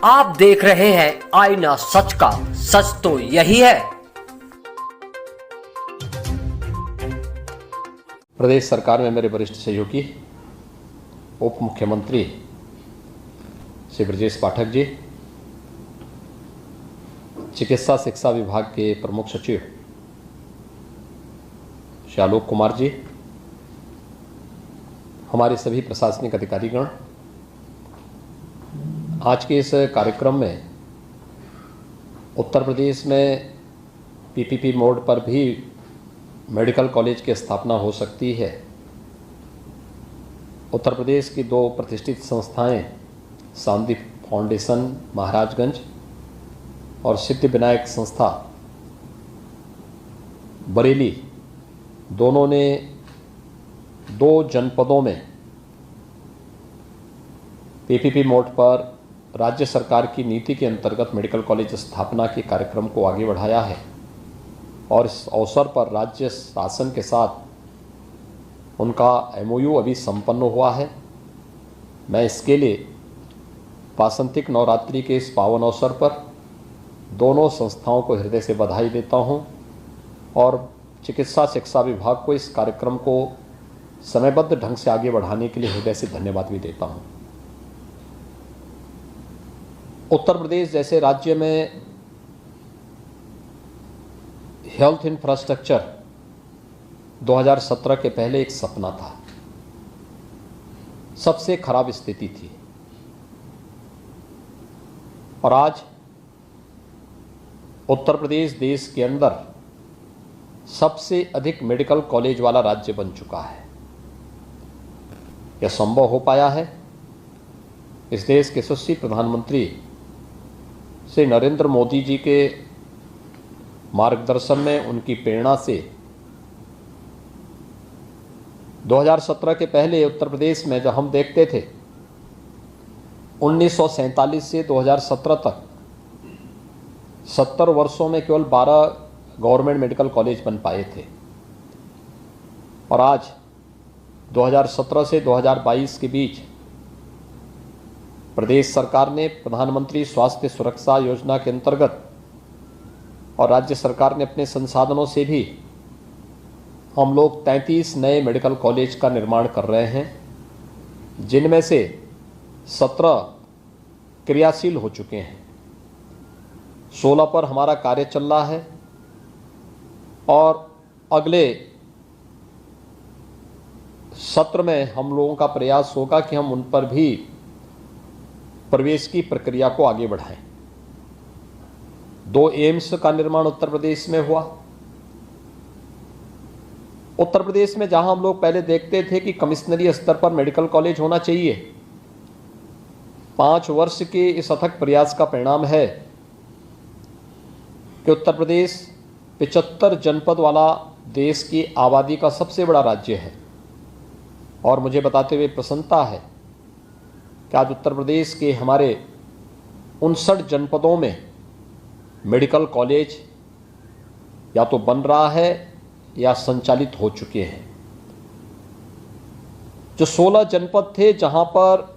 आप देख रहे हैं आईना सच का, सच तो यही है। प्रदेश सरकार में मेरे वरिष्ठ सहयोगी उप मुख्यमंत्री श्री ब्रजेश पाठक जी, चिकित्सा शिक्षा विभाग के प्रमुख सचिव श्री आलोक कुमार जी, हमारे सभी प्रशासनिक अधिकारीगण, आज के इस कार्यक्रम में उत्तर प्रदेश में पीपीपी मोड पर भी मेडिकल कॉलेज की स्थापना हो सकती है। उत्तर प्रदेश की दो प्रतिष्ठित संस्थाएं सांदीप फाउंडेशन महाराजगंज और सिद्धिविनायक संस्था बरेली, दोनों ने दो जनपदों में पीपीपी मोड पर राज्य सरकार की नीति के अंतर्गत मेडिकल कॉलेज स्थापना के कार्यक्रम को आगे बढ़ाया है और इस अवसर पर राज्य शासन के साथ उनका एमओयू अभी संपन्न हुआ है। मैं इसके लिए वासंतिक नवरात्रि के इस पावन अवसर पर दोनों संस्थाओं को हृदय से बधाई देता हूं और चिकित्सा शिक्षा विभाग को इस कार्यक्रम को समयबद्ध ढंग से आगे बढ़ाने के लिए हृदय से धन्यवाद भी देता हूं। उत्तर प्रदेश जैसे राज्य में हेल्थ इंफ्रास्ट्रक्चर 2017 के पहले एक सपना था, सबसे खराब स्थिति थी और आज उत्तर प्रदेश देश के अंदर सबसे अधिक मेडिकल कॉलेज वाला राज्य बन चुका है। यह संभव हो पाया है इस देश के यशस्वी प्रधानमंत्री श्री नरेंद्र मोदी जी के मार्गदर्शन में, उनकी प्रेरणा से। 2017 के पहले उत्तर प्रदेश में जब हम देखते थे 1947 से 2017 तक 70 वर्षों में केवल 12 गवर्नमेंट मेडिकल कॉलेज बन पाए थे और आज 2017 से 2022 के बीच प्रदेश सरकार ने प्रधानमंत्री स्वास्थ्य सुरक्षा योजना के अंतर्गत और राज्य सरकार ने अपने संसाधनों से भी हम लोग 33 नए मेडिकल कॉलेज का निर्माण कर रहे हैं, जिनमें से 17 क्रियाशील हो चुके हैं, 16 पर हमारा कार्य चल रहा है और अगले सत्र में हम लोगों का प्रयास होगा कि हम उन पर भी प्रवेश की प्रक्रिया को आगे बढ़ाएं। 2 एम्स का निर्माण उत्तर प्रदेश में हुआ। उत्तर प्रदेश में जहां हम लोग पहले देखते थे कि कमिश्नरी स्तर पर मेडिकल कॉलेज होना चाहिए, 5 वर्ष के इस अथक प्रयास का परिणाम है कि उत्तर प्रदेश 75 जनपद वाला देश की आबादी का सबसे बड़ा राज्य है और मुझे बताते हुए प्रसन्नता है कि आज उत्तर प्रदेश के हमारे 59 जनपदों में मेडिकल कॉलेज या तो बन रहा है या संचालित हो चुके हैं। जो 16 जनपद थे जहां पर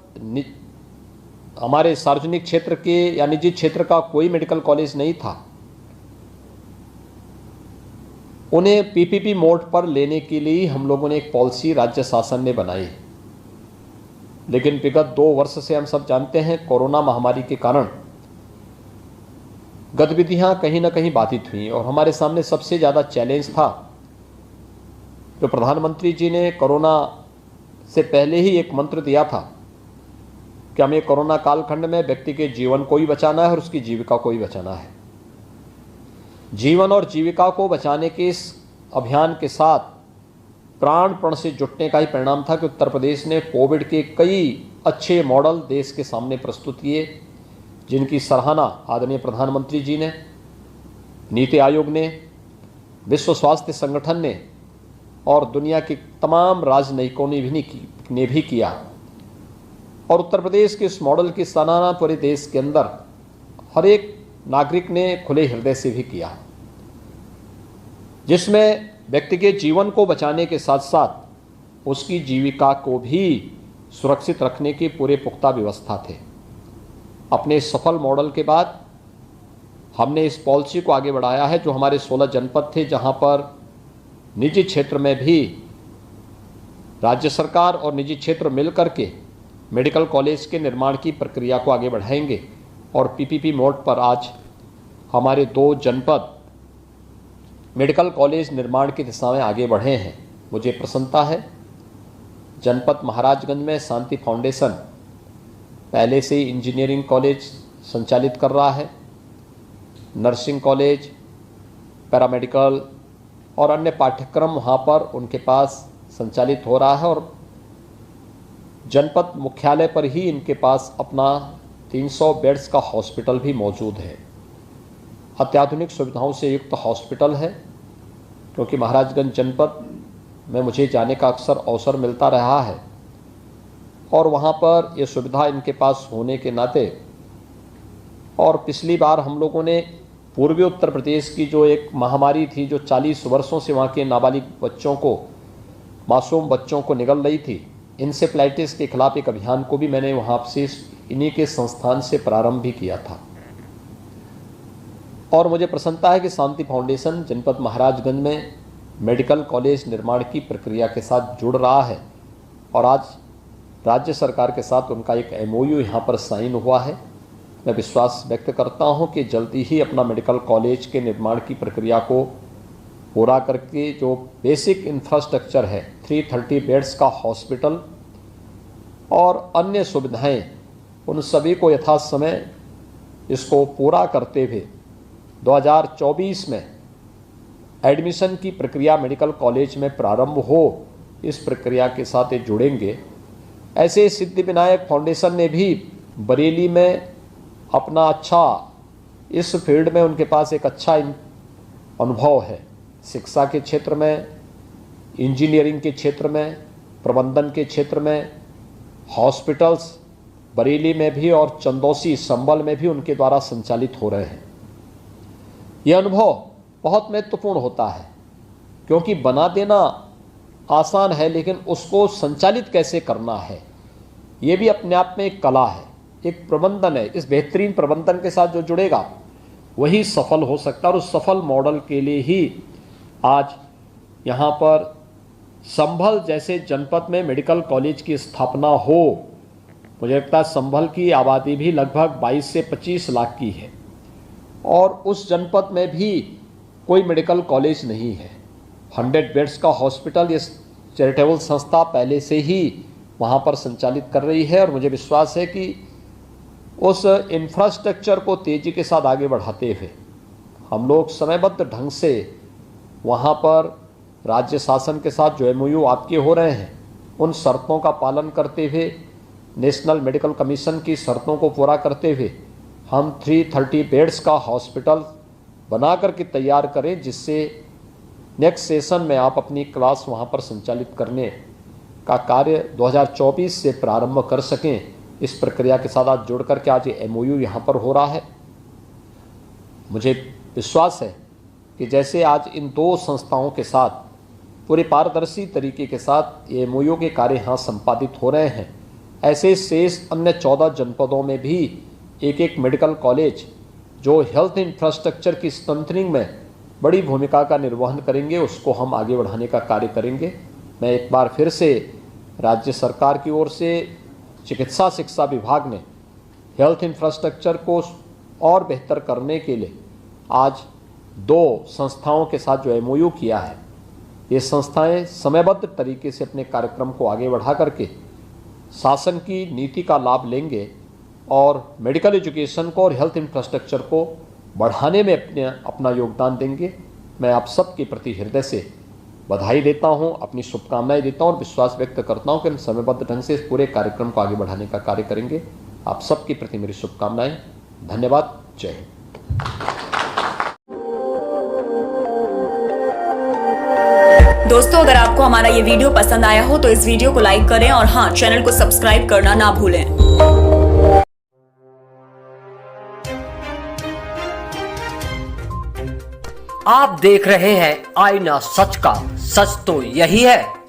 हमारे सार्वजनिक क्षेत्र के या निजी क्षेत्र का कोई मेडिकल कॉलेज नहीं था, उन्हें पीपीपी मोड पर लेने के लिए हम लोगों ने एक पॉलिसी राज्य शासन ने बनाई। लेकिन विगत 2 वर्ष से हम सब जानते हैं कोरोना महामारी के कारण गतिविधियां कहीं ना कहीं बाधित हुई और हमारे सामने सबसे ज़्यादा चैलेंज था जो प्रधानमंत्री जी ने कोरोना से पहले ही एक मंत्र दिया था कि हमें कोरोना कालखंड में व्यक्ति के जीवन को ही बचाना है और उसकी जीविका को ही बचाना है। जीवन और जीविका को बचाने के इस अभियान के साथ प्राणपण से जुटने का ही परिणाम था कि उत्तर प्रदेश ने कोविड के कई अच्छे मॉडल देश के सामने प्रस्तुत किए, जिनकी सराहना आदरणीय प्रधानमंत्री जी ने, नीति आयोग ने, विश्व स्वास्थ्य संगठन ने और दुनिया के तमाम राजनयिकों ने भी किया और उत्तर प्रदेश के इस मॉडल की सराहना पूरे देश के अंदर हर एक नागरिक ने खुले हृदय से भी किया, जिसमें व्यक्ति के जीवन को बचाने के साथ साथ उसकी जीविका को भी सुरक्षित रखने की पूरे पुख्ता व्यवस्था थे। अपने सफल मॉडल के बाद हमने इस पॉलिसी को आगे बढ़ाया है। जो हमारे 16 जनपद थे जहां पर निजी क्षेत्र में भी राज्य सरकार और निजी क्षेत्र मिलकर के मेडिकल कॉलेज के निर्माण की प्रक्रिया को आगे बढ़ाएंगे और पीपीपी मोड पर आज हमारे 2 जनपद मेडिकल कॉलेज निर्माण की दिशा में आगे बढ़े हैं। मुझे प्रसन्नता है, जनपद महाराजगंज में शांति फाउंडेशन पहले से ही इंजीनियरिंग कॉलेज संचालित कर रहा है, नर्सिंग कॉलेज, पैरामेडिकल और अन्य पाठ्यक्रम वहाँ पर उनके पास संचालित हो रहा है और जनपद मुख्यालय पर ही इनके पास अपना 300 बेड्स का हॉस्पिटल भी मौजूद है। अत्याधुनिक सुविधाओं से युक्त हॉस्पिटल है, क्योंकि महाराजगंज जनपद में मुझे जाने का अक्सर अवसर मिलता रहा है और वहाँ पर ये सुविधा इनके पास होने के नाते, और पिछली बार हम लोगों ने पूर्वी उत्तर प्रदेश की जो एक महामारी थी जो 40 वर्षों से वहाँ के नाबालिग बच्चों को, मासूम बच्चों को निगल रही थी, इंसेफ्लाइटिस के खिलाफ एक अभियान को भी मैंने वहाँ से इन्हीं के संस्थान से प्रारंभ भी किया था। और मुझे प्रसन्नता है कि शांति फाउंडेशन जनपद महाराजगंज में मेडिकल कॉलेज निर्माण की प्रक्रिया के साथ जुड़ रहा है और आज राज्य सरकार के साथ उनका एक MOU यहाँ पर साइन हुआ है। मैं विश्वास व्यक्त करता हूँ कि जल्दी ही अपना मेडिकल कॉलेज के निर्माण की प्रक्रिया को पूरा करके जो बेसिक इंफ्रास्ट्रक्चर है, 330 बेड्स का हॉस्पिटल और अन्य सुविधाएं, उन सभी को यथासमय इसको पूरा करते हुए 2024 में एडमिशन की प्रक्रिया मेडिकल कॉलेज में प्रारंभ हो, इस प्रक्रिया के साथ ये जुड़ेंगे। ऐसे सिद्धिविनायक फाउंडेशन ने भी बरेली में अपना अच्छा, इस फील्ड में उनके पास एक अच्छा अनुभव है, शिक्षा के क्षेत्र में, इंजीनियरिंग के क्षेत्र में, प्रबंधन के क्षेत्र में, हॉस्पिटल्स बरेली में भी और चंदौसी संबल में भी उनके द्वारा संचालित हो रहे हैं। यह अनुभव बहुत महत्वपूर्ण होता है, क्योंकि बना देना आसान है लेकिन उसको संचालित कैसे करना है ये भी अपने आप में एक कला है, एक प्रबंधन है। इस बेहतरीन प्रबंधन के साथ जो जुड़ेगा वही सफल हो सकता है और उस सफल मॉडल के लिए ही आज यहाँ पर संभल जैसे जनपद में मेडिकल कॉलेज की स्थापना हो। मुझे लगता है संभल की आबादी भी लगभग 22 से 25 लाख की है और उस जनपद में भी कोई मेडिकल कॉलेज नहीं है। 100 बेड्स का हॉस्पिटल ये चैरिटेबल संस्था पहले से ही वहाँ पर संचालित कर रही है और मुझे विश्वास है कि उस इंफ्रास्ट्रक्चर को तेज़ी के साथ आगे बढ़ाते हुए हम लोग समयबद्ध ढंग से वहाँ पर राज्य शासन के साथ जो MOU आपके हो रहे हैं उन शर्तों का पालन करते हुए, नेशनल मेडिकल कमीशन की शर्तों को पूरा करते हुए हम 330 बेड्स का हॉस्पिटल बना करके तैयार करें, जिससे नेक्स्ट सेशन में आप अपनी क्लास वहाँ पर संचालित करने का कार्य 2024 से प्रारंभ कर सकें। इस प्रक्रिया के साथ आज जुड़ करके आज ये MOU यहाँ पर हो रहा है। मुझे विश्वास है कि जैसे आज इन 2 संस्थाओं के साथ पूरे पारदर्शी तरीके के साथ ये MOU के कार्य यहाँ संपादित हो रहे हैं, ऐसे शेष अन्य 14 जनपदों में भी एक एक मेडिकल कॉलेज जो हेल्थ इंफ्रास्ट्रक्चर की स्ट्रेंथनिंग में बड़ी भूमिका का निर्वहन करेंगे, उसको हम आगे बढ़ाने का कार्य करेंगे। मैं एक बार फिर से राज्य सरकार की ओर से चिकित्सा शिक्षा विभाग ने हेल्थ इंफ्रास्ट्रक्चर को और बेहतर करने के लिए आज 2 संस्थाओं के साथ जो MOU किया है, ये संस्थाएं समयबद्ध तरीके से अपने कार्यक्रम को आगे बढ़ा करके शासन की नीति का लाभ लेंगे और मेडिकल एजुकेशन को और हेल्थ इंफ्रास्ट्रक्चर को बढ़ाने में अपना योगदान देंगे। मैं आप सबके प्रति हृदय से बधाई देता हूं, अपनी शुभकामनाएं देता हूं और विश्वास व्यक्त करता हूं कि हम समयबद्ध ढंग से इस पूरे कार्यक्रम को आगे बढ़ाने का कार्य करेंगे। आप सबके प्रति मेरी शुभकामनाएं। धन्यवाद। जय हिंद। दोस्तों, अगर आपको हमारा ये वीडियो पसंद आया हो तो इस वीडियो को लाइक करें और हाँ, चैनल को सब्सक्राइब करना ना भूलें। आप देख रहे हैं आईना सच का, सच तो यही है।